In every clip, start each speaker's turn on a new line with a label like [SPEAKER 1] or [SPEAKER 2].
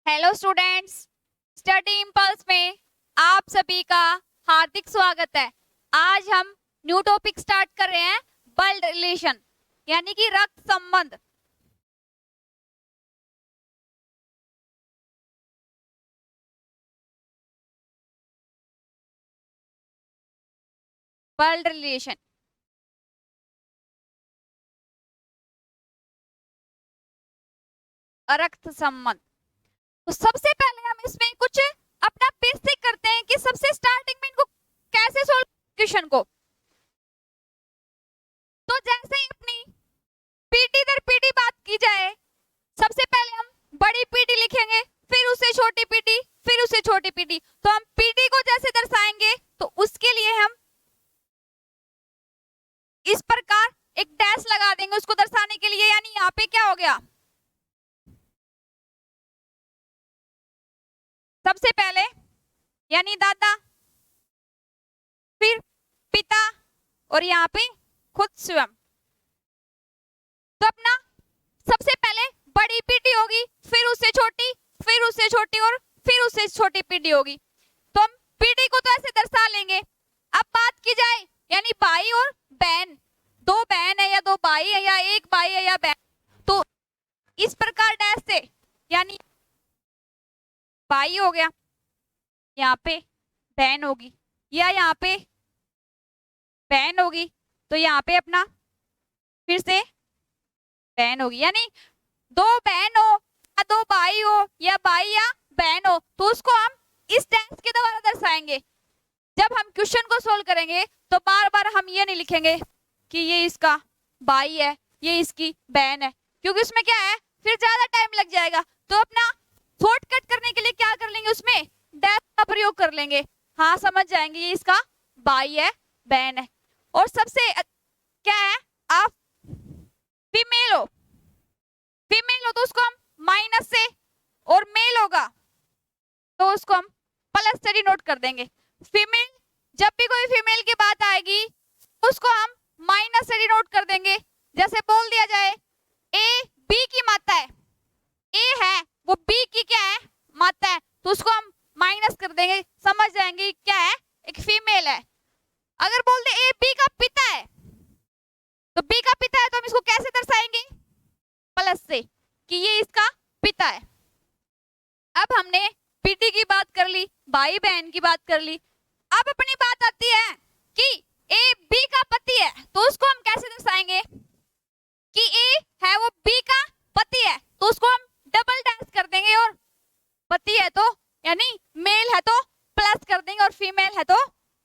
[SPEAKER 1] Hello students, study impulse में आप सभी का हार्दिक स्वागत है। आज हम न्यू टॉपिक स्टार्ट कर रहे हैं, ब्लड रिलेशन यानी कि रक्त संबंध। ब्लड रिलेशन, रक्त संबंध। तो सबसे पहले हम इसमें कुछ अपना बेसिक करते हैं कि सबसे स्टार्टिंग में इनको कैसे सोल्व क्वेश्चन को। तो जैसे ही अपनी पीटी दर पीटी बात की जाए, सबसे पहले हम बड़ी पीटी लिखेंगे, फिर उसे छोटी पीटी, फिर उसे छोटी पीटी। तो हम पीटी को जैसे दर्शाएंगे तो उसके लिए हम इस प्रकार एक डैश लगा देंगे उसको दर्शाने के लिए। यानी यहाँ पे क्या हो गया, सबसे पहले यानी दादा, फिर पिता और यहाँ पे खुद स्वयं। तो अपना सबसे पहले बड़ी पीटी होगी, फिर उससे छोटी, फिर उससे छोटी और फिर उससे छोटी पीटी होगी। तो हम पीटी को तो ऐसे दर्शा लेंगे। अब बात की जाए यानी भाई और बहन, दो बहन है या दो भाई है या एक भाई है या बहन, तो इस प्रकार डैश से यानी भाई हो गया, यहाँ पे बहन होगी, या यहाँ पे बहन होगी तो यहाँ पे अपना फिर से बहन होगी। यानी दो बहन हो या दो भाई हो या भाई या बहन हो तो उसको हम इस डैश के द्वारा दर्शाएंगे। जब हम क्वेश्चन को सोल्व करेंगे तो बार बार हम ये नहीं लिखेंगे कि ये इसका भाई है, ये इसकी बहन है, क्योंकि उसमें क्या है फिर ज्यादा टाइम लग जाएगा। तो अपना शॉर्टकट करने के लिए क्या कर लेंगे, उसमें डैश का प्रयोग कर लेंगे। हाँ, समझ जाएंगे ये इसका भाई है, बहन है। और सबसे क्या है, आप फीमेल हो, फीमेल हो तो उसको हम माइनस से, और मेल होगा तो उसको हम प्लस से डिनोट कर देंगे। फीमेल, जब भी कोई फीमेल की बात आएगी उसको हम माइनस से डिनोट कर देंगे। जैसे बोल दिया जाए ए बी की माता है, ए है वो बी की क्या है, माता है, तो उसको हम माइनस कर देंगे, समझ जाएंगे क्या है, एक फीमेल है। अगर बोल दे ए बी का पिता है, तो बी का पिता है तो हम इसको कैसे दर्शाएंगे, प्लस से, कि ये इसका पिता है। अब हमने पीटी की बात कर ली, भाई बहन की बात कर ली। अब अपनी बात आती है कि ए बी का पति है, तो उसको हम कैसे दर्शाएंगे कि ए है वो बी का पति है, तो उसको हम डबल डैश कर देंगे, और पति है तो यानी मेल है तो प्लस कर देंगे और फीमेल है तो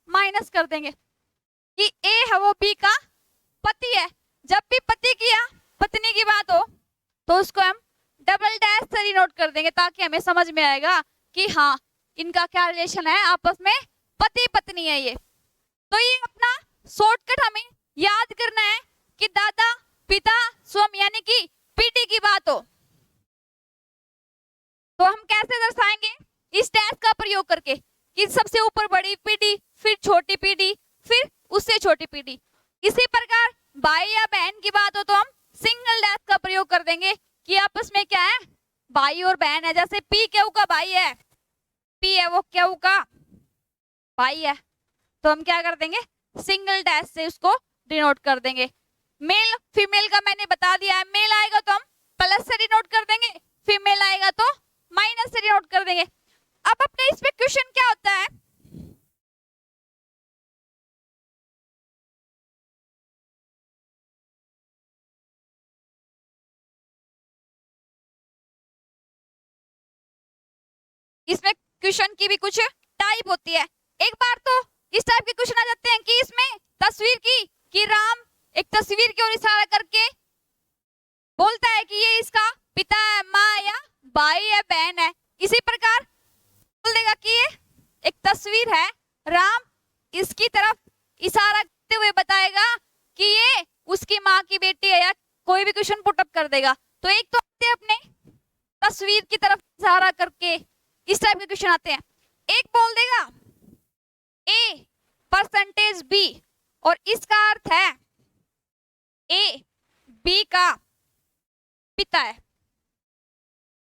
[SPEAKER 1] माइनस कर देंगे कि ए है वो बी का पति है। जब भी पति की या पत्नी की बात हो तो उसको हम डबल डैश से डिनोट कर देंगे, ताकि हमें समझ में आएगा कि हाँ इनका क्या रिलेशन है, आपस में पति पत्नी है ये। तो ये अपना शॉर्टकट हमें याद करना है कि दादा पिता स्वम यानी कि पीटी की बात हो तो हम कैसे दर्शाएंगे, इस डैश का प्रयोग करके कि सबसे ऊपर बड़ी पीटी, फिर छोटी पीटी, फिर उससे छोटी पीटी। इसी प्रकार भाई या बहन की बात हो तो हम सिंगल डैश का प्रयोग कर देंगे कि आपस में क्या है, भाई और बहन है। जैसे पी केयू का भाई है, पी है वो केयू का भाई है, तो हम क्या कर देंगे, सिंगल डैश से उसको डिनोट कर देंगे। मेल फीमेल का मैंने बता दिया है, मेल आएगा तो हम प्लस से डिनोट कर देंगे, फीमेल आएगा तो माइनस से डिनोट कर देंगे। अब अपने इस पे क्वेश्चन क्या होता है, इसमें क्वेश्चन की भी कुछ टाइप होती है। एक बार तो इस टाइप के क्वेश्चन आ जाते हैं कि इसमें तस्वीर की कि राम एक तस्वीर की ओर इशारा करके बोलता है कि ये इसका पिता है, माँ या भाई है, बहन है। इसी प्रकार बोल देगा कि ये एक तस्वीर है, राम इसकी तरफ इशारा करते हुए बताएगा कि ये उसकी माँ की बेटी है, या कोई भी क्वेश्चन पुटअप कर देगा। तो एक तो आते हैं अपने तस्वीर की तरफ इशारा करके, इस टाइप के क्वेश्चन आते हैं। एक बोल देगा ए परसेंटेज बी, और इसका अर्थ है ए बी का पिता है।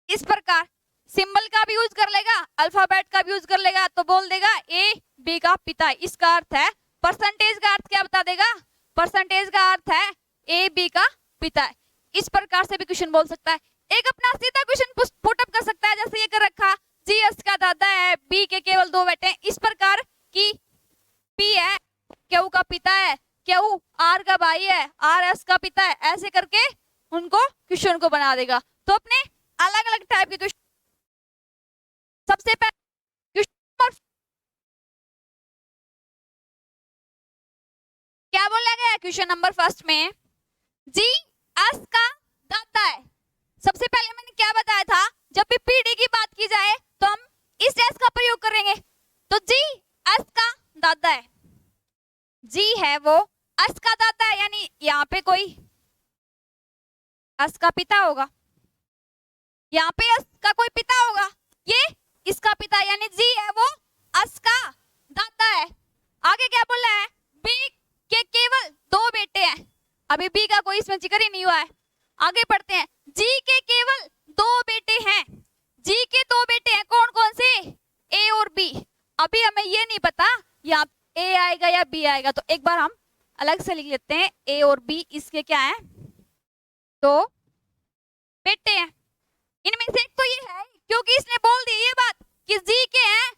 [SPEAKER 1] इस प्रकार सिंबल का भी यूज कर लेगा, अल्फाबेट का भी यूज कर लेगा, तो बोल देगा ए बी का पिता है। इसका अर्थ है परसेंटेज का अर्थ क्या बता देगा, परसेंटेज का अर्थ है ए बी का पिता है। इस प्रकार से भी क्वेश्चन बोल सकता है। एक अपना सीधा क्वेश्चन पुटअप कर सकता है, जैसे ये कर रखा, जी एस का दादा है, बी के केवल 2 बेटे हैं, इस प्रकार की पी है क्यू का पिता है, क्यू आर का भाई है, आर एस का पिता है, ऐसे करके उनको क्वेश्चन को बना देगा। तो अपने अलग अलग टाइप के क्वेश्चन, सबसे पहले क्या बोला गया क्वेश्चन नंबर फर्स्ट में, जी एस का दादा है। सबसे पहले मैंने क्या बताया था, जब भी पीडी की बात की जाए तो हम इस एस का प्रयोग करेंगे। तो जी एस का दादा है, जी है वो एस का दादा है, यानी यहाँ पे कोई एस का पिता होगा, यहाँ पे एस का कोई पिता होगा, ये इसका पिता, यानी जी है वो एस का दादा है। आगे क्या बोला है, बी के केवल 2 बेटे हैं। अभी बी का कोई इसमें जिक्र ही नहीं हुआ है। आगे पढ़ते हैं, जी के केवल 2 बेटे हैं। जी के 2 बेटे हैं, कौन कौन से, ए और बी। अभी हमें ये नहीं पता यहाँ ए आएगा या बी आएगा, तो एक बार हम अलग से लिख लेते हैं, ए और बी इसके क्या है, 2 बेटे हैं। इनमें से एक तो ये है, क्योंकि इसने बोल दी ये बात कि जी के हैं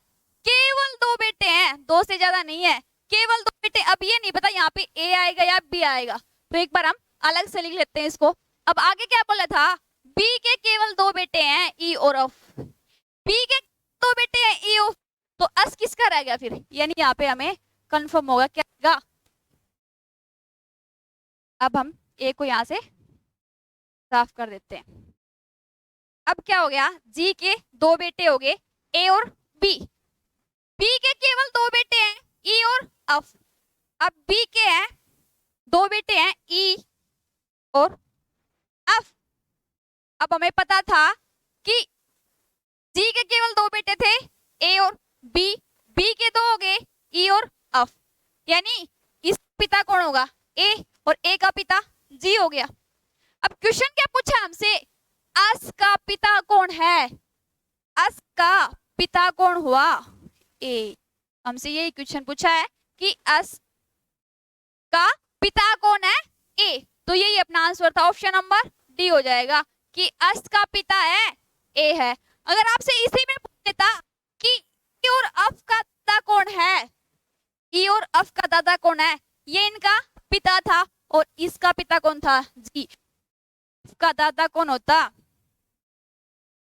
[SPEAKER 1] केवल 2 बेटे हैं, 2 से ज्यादा नहीं है, केवल 2 बेटे। अब ये नहीं पता यहाँ पे ए आएगा या बी आएगा, तो एक बार हम अलग से लिख लेते हैं इसको। अब आगे क्या बोला था, बी के केवल 2 बेटे हैं, ई और एफ। बी के 2 बेटे हैं, ई और, तो एस किसका रह गया फिर, यानी यहाँ पे हमें कंफर्म होगा क्या होगा। अब हम ए को यहाँ से साफ कर देते हैं। अब क्या हो गया, जी के 2 बेटे हो गए, ए और बी। बी के केवल 2 बेटे हैं, ई और एफ। अब बी के हैं 2 बेटे हैं, ई और एफ। अब हमें पता था कि जी के केवल 2 बेटे थे, ए और बी, बी के 2 हो गए, ई और एफ, यानी इस पिता कौन होगा, ए, और ए का पिता जी हो गया। अब क्वेश्चन क्या पूछा हमसे, एस का पिता कौन है, एस का पिता कौन हुआ, ए। हमसे यही क्वेश्चन पूछा है कि एस का पिता कौन है, ए। तो यही अपना आंसर था, ऑप्शन नंबर डी हो जाएगा कि एस का पिता है, ए है। अगर आपसे इसी में पूछ लेता कि ई और एफ का दादा कौन है, ई और एफ का दादा कौन है, ये इनका पिता था और इसका पिता कौन था, जी। का दादा कौन होता,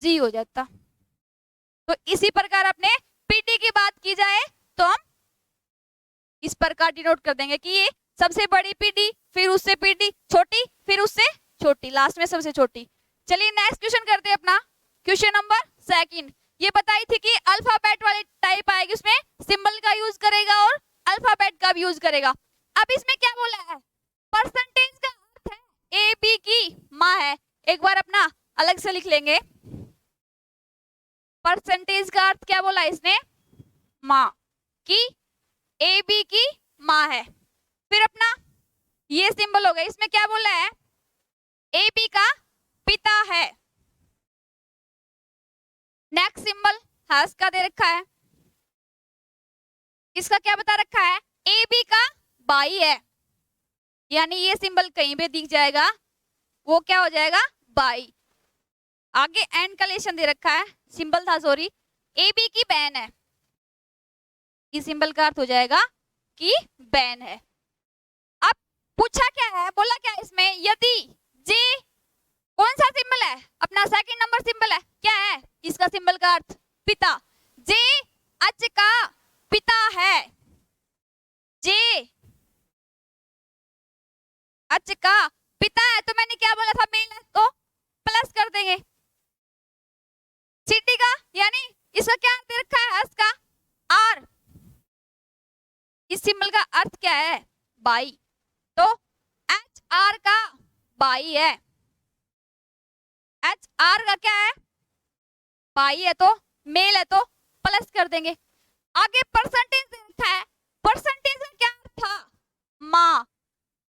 [SPEAKER 1] जी हो जाता। तो इसी प्रकार अपने पीटी की बात की जाए तो हम इस प्रकार डिनोट कर देंगे कि ये सबसे बड़ी पीडी, फिर उससे पीडी छोटी, फिर उससे छोटी, लास्ट में सबसे छोटी। चलिए नेक्स्ट क्वेश्चन करते हैं अपना, क्वेश्चन नंबर सेकंड। ये बताई थी कि अल्फाबेट वाली टाइप आएगी, उसमें सिंबल का यूज करेगा और अल्फाबेट का भी यूज करेगा। अब इसमें क्या बोला है, परसेंटेज का अर्थ है ए बी की माँ है। एक बार अपना अलग से लिख लेंगे, परसेंटेज का अर्थ क्या बोला इसने, माँ की, ए बी की माँ है। फिर अपना ये सिंबल हो गया, इसमें क्या बोला है, ए बी का पिता है। नेक्स्ट सिंबल हैश का दे रखा है, इसका क्या बता रखा है, ए बी का भाई है, यानी ये सिंबल कहीं पे दिख जाएगा वो क्या हो जाएगा, भाई। आगे एंड का लेशन दे रखा है, सिंबल था सॉरी, ए बी की बहन है, इस सिंबल का अर्थ हो जाएगा कि बहन है। अब पूछा क्या है, बोला क्या इसमें, यदि जे कौन सा सिंबल है, अपना सेकंड नंबर सिंबल है, क्या है इसका सिंबल का अर्थ, पिता। जे अच का पिता है, जे अच का पिता है, तो मैंने क्या बोला था, मेल है तो प्लस कर देंगे, सिटी का, यानी इसका क्या अर्थ रखा है, हर्ष का आर, इस सिंबल का अर्थ क्या है, बाई, तो एच आर का बाई है, एच आर का क्या है, बाई है, तो मेल है तो प्लस कर देंगे। आगे परसेंटेज लिखा है, परसेंटेज का क्या अर्थ था, माँ,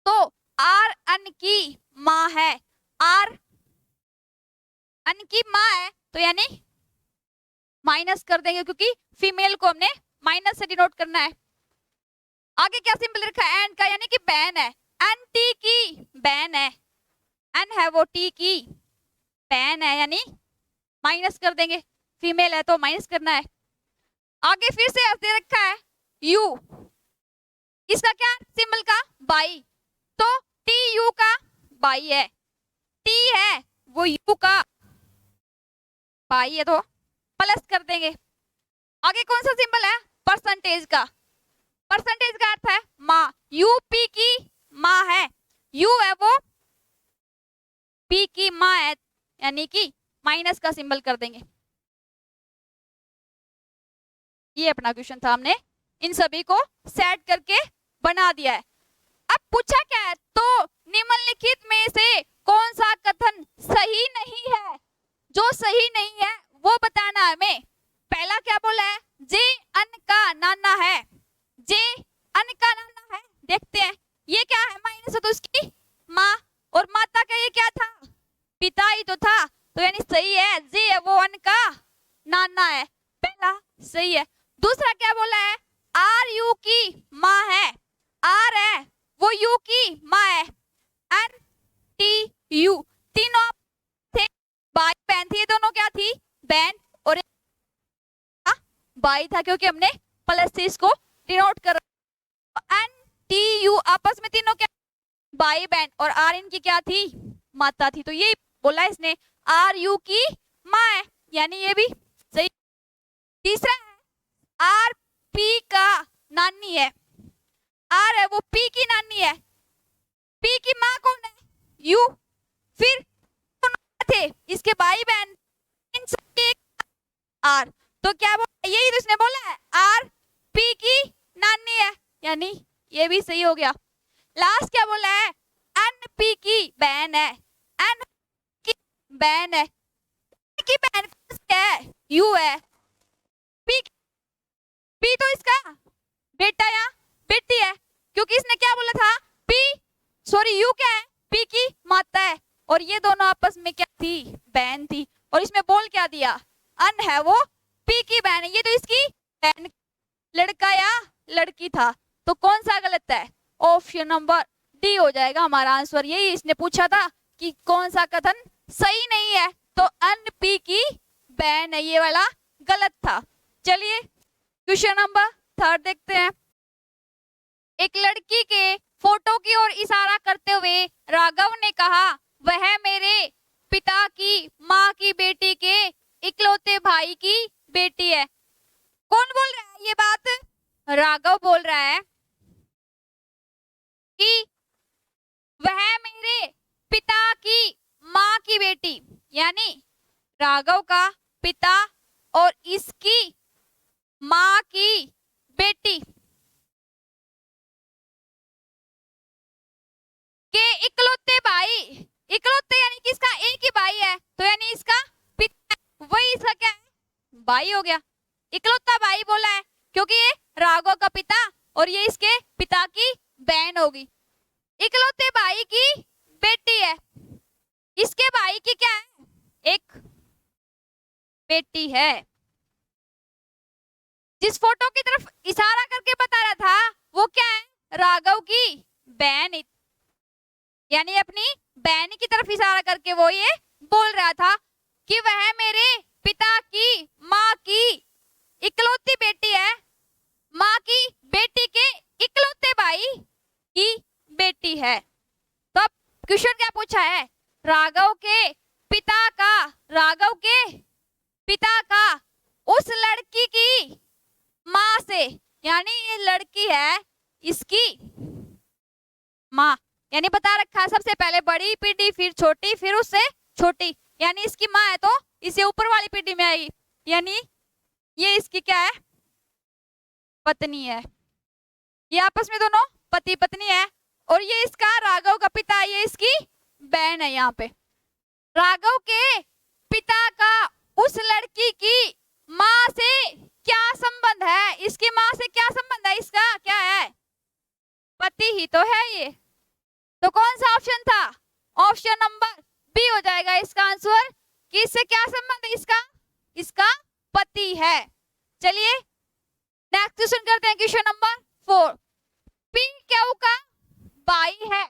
[SPEAKER 1] तो आर अन की माँ है, आर अन की माँ है, तो यानी माइनस कर देंगे क्योंकि फीमेल को हमने माइनस से डिनोट करना है। आगे क्या सिंबल रखा है? एंड का, यानी कि बहन है। एन टी की बहन है, एन है वो टी की बहन है, यानी माइनस कर देंगे, फीमेल है तो माइनस करना है। आगे फिर से ऐसे रखा है यू, इसका क्या सिंबल का? बाई, तो टी यू का बाई है, टी है वो यू का बाई है तो प्लस कर देंगे। आगे कौन सा सिंबल है? परसेंटेज का। परसेंटेज का अर्थ है माँ, यूपी की माँ है, यू है वो पी की माँ है, यानी कि माइनस का सिंबल कर देंगे। ये अपना क्वेश्चन था, हमने इन सभी को सेट करके बना दिया है। अब पूछा क्या है? तो निम्नलिखित में से कौन सा कथन सही नहीं है? जो सही नहीं है वो बताना है हमें। पहला क्या बोला है? जे अन का नाना है, जे अन का नाना है। देखते हैं ये क्या है? माइनस है तो उसकी माँ, और माता का ये क्या था? पिता ही तो था, तो यानी सही है, जे है वो अन का नाना है, पहला सही है। दूसरा क्या बोला है? आर यू की माँ है, आर है वो यू की माँ है, एन टी यू, तीनों थे भाई बहन थी, दोनों क्या थी? बहन, और भाई था क्योंकि हमने प्लस से इसको डिनोट कर, एन टी यू आपस में तीनों क्या? भाई बहन, और आर इनकी क्या थी? माता थी, तो ये बोला इसने आर यू की माँ है, यानी ये भी सही। तीसरा है आर पी का नानी है, आर है वो पी की नानी है, पी की माँ कौन है? यू, फिर थे इसके भाई बहन, इन सबके आर, तो क्या बोला? यही तो इसने बोला है, आर पी की नानी है, यानी ये भी सही हो गया। लास्ट क्या बोला है? एन पी की बहन है, एन की बहन है, की बहन कौन सी है? यू है, पी तो इसका बेटा या बेटी है, क्योंकि इसने क्या बोला था? पी, सॉरी यू क्या है? पी की माता है, और ये दोनों आपस में क्या थी? बहन थी, और इसमें बोल क्या दिया? अन है वो पी की बहन है, ये तो इसकी बहन, लड़का या लड़की था, तो कौन सा गलत है? ऑप्शन नंबर डी हो जाएगा हमारा आंसर। यही इसने पूछा था कि कौन सा कथन सही नहीं है, तो अन पी की बहन है, ये वाला गलत था। चलिए क्वेश्चन नंबर 3 देखते हैं। एक लड़की के फोटो की ओर इशारा करते हुए राघव ने कहा, वह मेरे पिता की माँ की बेटी के इकलौते भाई की बेटी है। कौन बोल रहा है ये बात? राघव बोल रहा है कि वह मेरे पिता की माँ की बेटी, यानी राघव का पिता और इसकी माँ की बेटी के इकलौते भाई, इकलौते यानी कि इसका एक ही भाई है, तो यानी इसका पिता, वही इसका क्या है? भाई हो गया। इकलौता भाई बोला है क्योंकि ये राघव का पिता और ये इसके पिता की बहन होगी। इकलौते भाई की बेटी है, इसके भाई की क्या है? एक बेटी है। जिस फोटो की तरफ इशारा करके बता रहा था वो क्या है? राघव की बहन, यानी अपनी बहन की तरफ इशारा करके वो ये बोल रहा था कि वह मेरे पिता की माँ की इकलौती बेटी है, माँ की बेटी के इकलौते भाई की बेटी है। तो अब क्वेश्चन क्या पूछा है? राघव के पिता का उस लड़की की माँ से, यानी ये लड़की है इसकी माँ, यानी बता रखा है सबसे पहले बड़ी पीढ़ी, फिर छोटी, फिर उससे छोटी, यानी इसकी माँ है तो इसे ऊपर वाली पीढ़ी में आएगी, यानी ये इसकी क्या है? पत्नी है। ये आपस में दोनों पति पत्नी है, और ये इसका राघव का पिता, ये इसकी बहन है। यहाँ पे राघव के पिता का उस लड़की की माँ से क्या संबंध है? इसकी माँ से क्या संबंध है? इसका क्या है? पति ही तो है ये। तो कौन सा ऑप्शन था? ऑप्शन नंबर बी हो जाएगा इसका आंसर, कि इससे क्या संबंध है? इसका पति है। चलिए नेक्स्ट क्वेश्चन करते हैं, क्वेश्चन नंबर 4। पी क्यू का भाई है।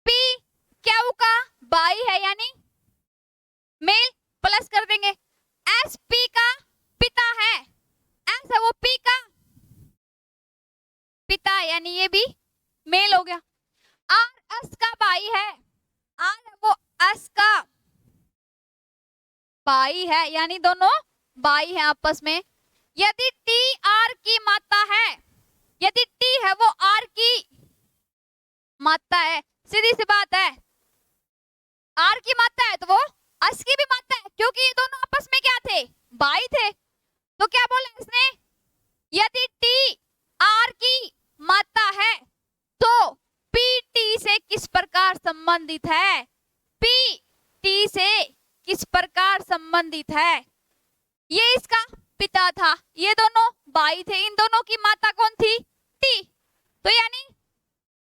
[SPEAKER 1] पी क्यू का भाई है यानी मेल, प्लस कर देंगे। एस पी का पिता है, एस है वो पी का पिता यानी ये भी मेल हो गया। आर एस का भाई है, आर है वो एस का भाई है यानी दोनों भाई हैं आपस में। यदि टी आर की माता है, यदि टी है वो आर की माता है, सीधी सी बात है, आर की माता है तो वो एस की भी माता है, क्योंकि ये दोनों आपस में क्या थे, भाई थे। तो क्या बोला इसने, यदि टी आर की माता है तो पी टी से किस प्रकार संबंधित है, पी टी से किस प्रकार संबंधित है। ये इसका पिता था, ये दोनों भाई थे, इन दोनों की माता कौन थी, टी। तो यानी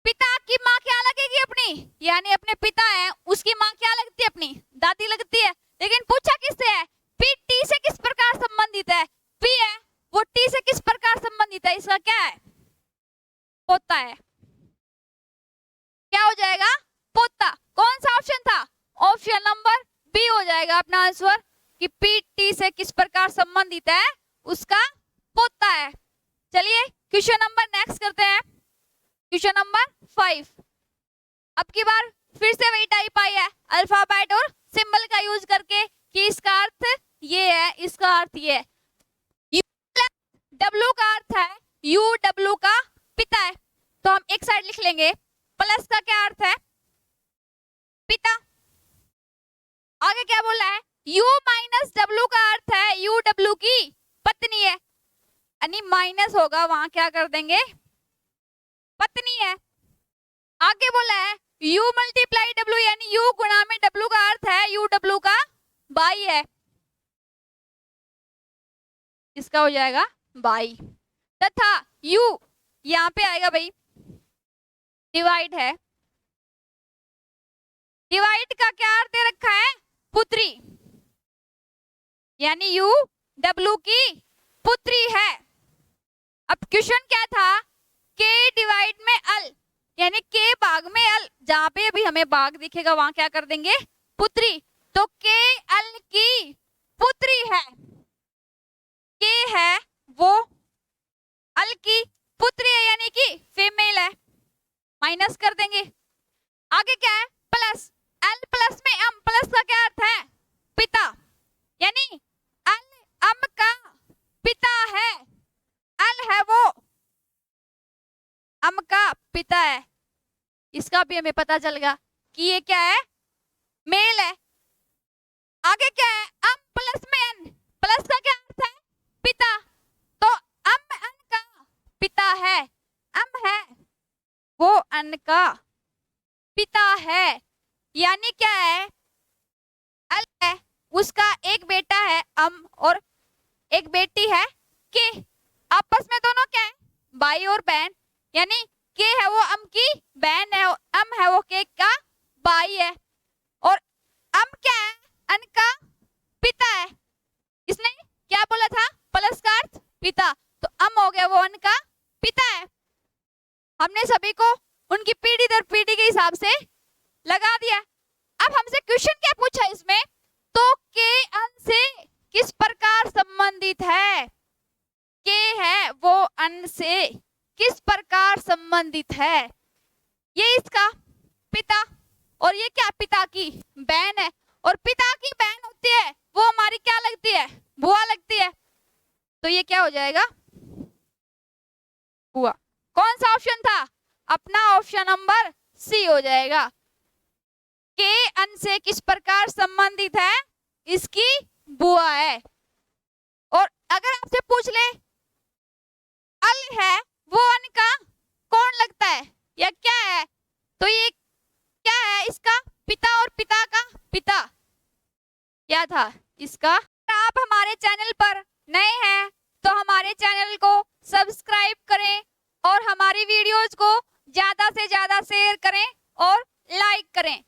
[SPEAKER 1] पिता की माँ क्या लगेगी अपनी, यानी अपने पिता है उसकी माँ क्या लगती है, अपनी दादी लगती है। लेकिन पूछा किससे है, पी टी से किस प्रकार संबंधित है, पी है वो टी से किस प्रकार संबंधित है, इसका क्या है, पोता है। क्या हो जाएगा, पोता। कौन सा ऑप्शन था, ऑप्शन नंबर बी हो जाएगा अपना आंसर, कि पी टी से किस प्रकार संबंधित है, उसका पोता है। चलिए क्वेश्चन नंबर नेक्स्ट करते हैं, क्वेश्चन नंबर 5। अब की बार फिर से वही टाइप आई है, अल्फाबेट और सिंबल का यूज करके, कि इसका अर्थ ये है, इसका अर्थ ये है। डब्ल्यू का अर्थ है, यू डब्ल्यू का पिता है, तो हम एक साइड लिख लेंगे। प्लस का क्या अर्थ है, पिता। आगे क्या बोला है, यू माइनस डब्ल्यू का अर्थ है यू डब्ल्यू की पत्नी है, यानी माइनस होगा वहां क्या कर देंगे, पत्नी है। आगे बोला है यू मल्टीप्लाई डब्ल्यू, यानी यू गुणा में डब्ल्यू का अर्थ है यू डब्ल्यू का भाई है, इसका हो जाएगा भाई। तथा यू यहाँ पे आएगा भाई, डिवाइड है, डिवाइड का क्या अर्थ दे रखा है, पुत्री, यानी यू डब्ल्यू की पुत्री है। अब क्वेश्चन क्या था, के डिवाइड में अल, यानी के भाग में अल, जहां पे अभी हमें भाग दिखेगा वहां क्या कर देंगे, पुत्री। तो के अल की पुत्री है, के है वो अल की पुत्री है, यानी कि फीमेल है, माइनस कर देंगे। आगे क्या है, प्लस, एल प्लस में एम, प्लस का क्या अर्थ है, पिता, यानी एल एम का पिता है, एल है वो एम का पिता है, इसका भी हमें पता चल गया कि ये क्या है, मेल है। आगे क्या है, एम प्लस में एन, प्लस का क्या अर्थ है, पिता, तो एम एन का पिता है, एम है वो एन का पिता है, यानी क्या है, एल है उसका एक बेटा है एम और एक बेटी है के, आपस में दोनों क्या है, भाई और बहन, यानी के है वो एम की बहन है, एम है वो के का भाई है, और एम क्या है, एन का पिता है। इसने क्या बोला था, प्लस का अर्थ पिता, तो एम हो गया वो एन का पिता है। हमने सभी को उनकी पीढ़ी दर पीढ़ी के हिसाब से लगा दिया। अब हमसे क्वेश्चन क्या पूछा इसमें, तो के एन से किस प्रकार संबंधित है, के है वो एन से किस प्रकार संबंधित है। ये इसका पिता और ये क्या, पिता की बहन है, और पिता की बहन होती है वो हमारी क्या लगती है, बुआ लगती है, तो ये क्या हो जाएगा, बुआ। कौन सा ऑप्शन था, अपना ऑप्शन नंबर सी हो जाएगा, के एन से किस प्रकार संबंधित है, इसकी बुआ है। और अगर आपसे पूछ ले अल है वो अन का कौन लगता है या क्या है, तो ये क्या है, इसका पिता और पिता का पिता क्या था, इसका। आप हमारे चैनल पर नए हैं तो हमारे चैनल को सब्सक्राइब करें और हमारी वीडियोज को ज्यादा से ज्यादा शेयर करें और लाइक करें।